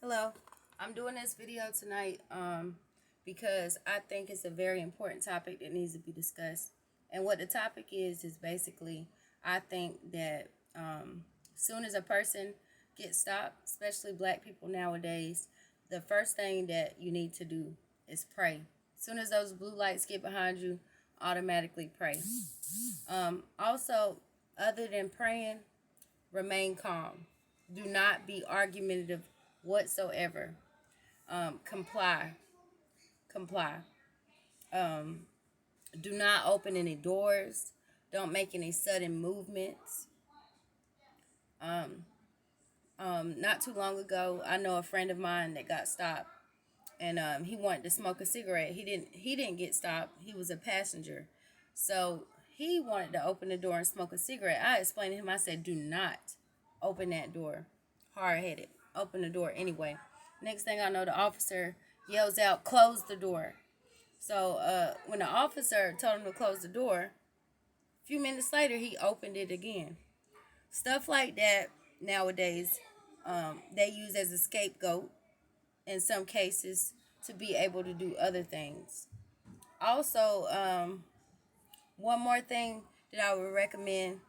Hello, I'm doing this video tonight because I think it's a very important topic that needs to be discussed. And what the topic is basically, I think that soon as a person gets stopped, especially black people nowadays, the first thing that you need to do is pray. As soon as those blue lights get behind you, automatically pray. Also, other than praying, remain calm. Do not be argumentative whatsoever. Comply. Comply. Um, do not open any doors. Don't make any sudden movements. Not too long ago, I know a friend of mine that got stopped, and he wanted to smoke a cigarette. He didn't get stopped. He was a passenger, so he wanted to open the door and smoke a cigarette. I explained to him. I said, "Do not open that door." Hard headed. Open the door anyway. Next thing I know, the officer yells out, "Close the door." So when the officer told him to close the door, a few minutes later he opened it again. Stuff like that nowadays, they use as a scapegoat in some cases to be able to do other things. Also, one more thing that I would recommend: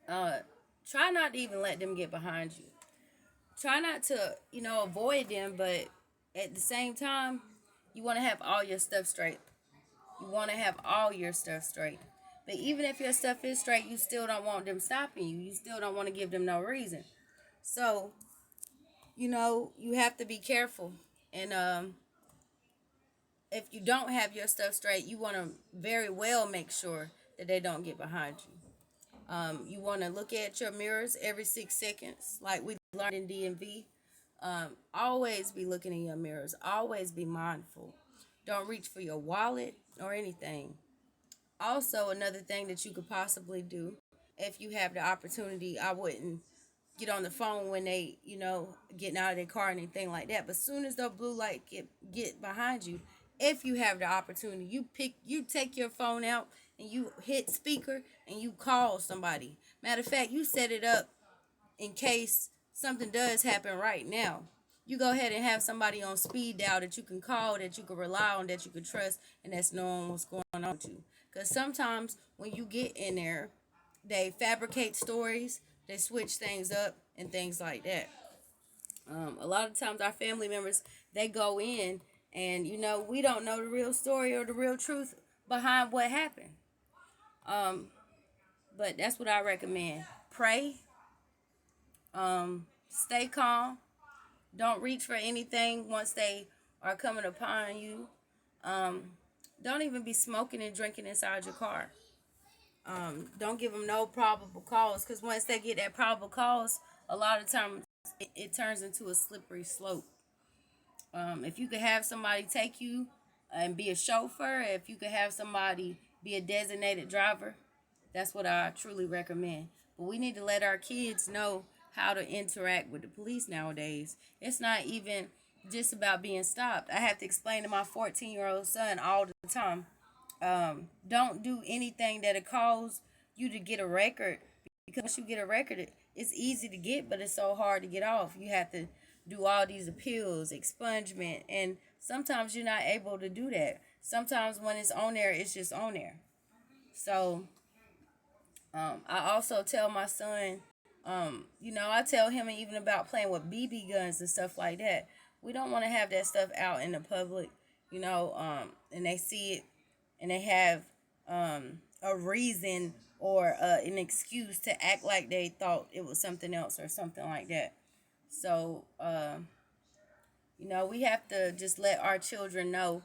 uh, try not to even let them get behind you. Try not to, avoid them, but at the same time, you want to have all your stuff straight. You want to have all your stuff straight. But even if your stuff is straight, you still don't want them stopping you. You still don't want to give them no reason. So, you have to be careful. And if you don't have your stuff straight, you want to very well make sure that they don't get behind you. You want to look at your mirrors every 6 seconds, like we learned in DMV. Always be looking in your mirrors. Always be mindful. Don't reach for your wallet or anything. Also, another thing that you could possibly do, if you have the opportunity, I wouldn't get on the phone when they, getting out of their car and anything like that. But soon as the blue light get behind you, if you have the opportunity, you take your phone out and you hit speaker and you call somebody. Matter of fact, you set it up in case something does happen right now. You go ahead and have somebody on speed dial that you can call, that you can rely on, that you can trust, and that's knowing what's going on with you. Because sometimes when you get in there, they fabricate stories, they switch things up, and things like that. A lot of times, our family members, they go in, and we don't know the real story or the real truth behind what happened. But that's what I recommend. Pray. Stay calm. Don't reach for anything once they are coming upon you. Don't even be smoking and drinking inside your car. Don't give them no probable cause, because once they get that probable cause, a lot of times it turns into a slippery slope. If you could have somebody take you and be a chauffeur, if you could have somebody be a designated driver, that's what I truly recommend. But we need to let our kids know how to interact with the police nowadays. It's not even just about being stopped. I have to explain to my 14-year-old son all the time. Don't do anything that'll cause you to get a record, because once you get a record, it's easy to get, but it's so hard to get off. You have to do all these appeals, expungement, and sometimes you're not able to do that. Sometimes when it's on there, it's just on there. So I also tell my son, I tell him even about playing with BB guns and stuff like that. We don't want to have that stuff out in the public, and they see it and they have a reason or an excuse to act like they thought it was something else or something like that. So, we have to just let our children know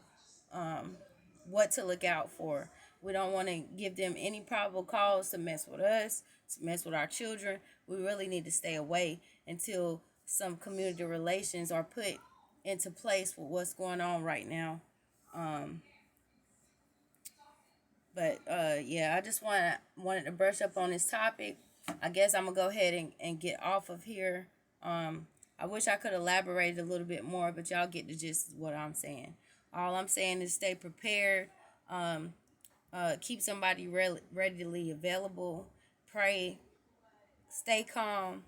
what to look out for. We don't want to give them any probable cause to mess with us, to mess with our children. We really need to stay away until some community relations are put into place with what's going on right now. But yeah, I just wanted to brush up on this topic. I guess I'm gonna go ahead and get off of here. I wish I could elaborate a little bit more, but y'all get the gist of what I'm saying. All I'm saying is stay prepared. Keep somebody readily available. Pray. Stay calm.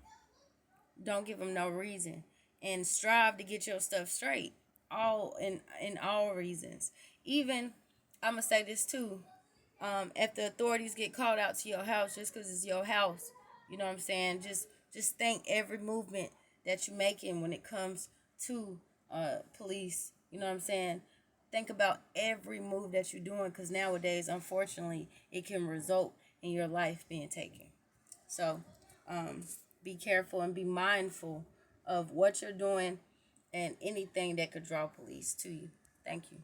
Don't give them no reason. and strive to get your stuff straight. All in all reasons. Even I'm gonna say this too. If the authorities get called out to your house just because it's your house, you know what I'm saying? Just think every movement that you're making when it comes to police. You know what I'm saying? Think about every move that you're doing because nowadays, unfortunately, it can result in your life being taken. So be careful and be mindful of what you're doing and anything that could draw police to you. Thank you.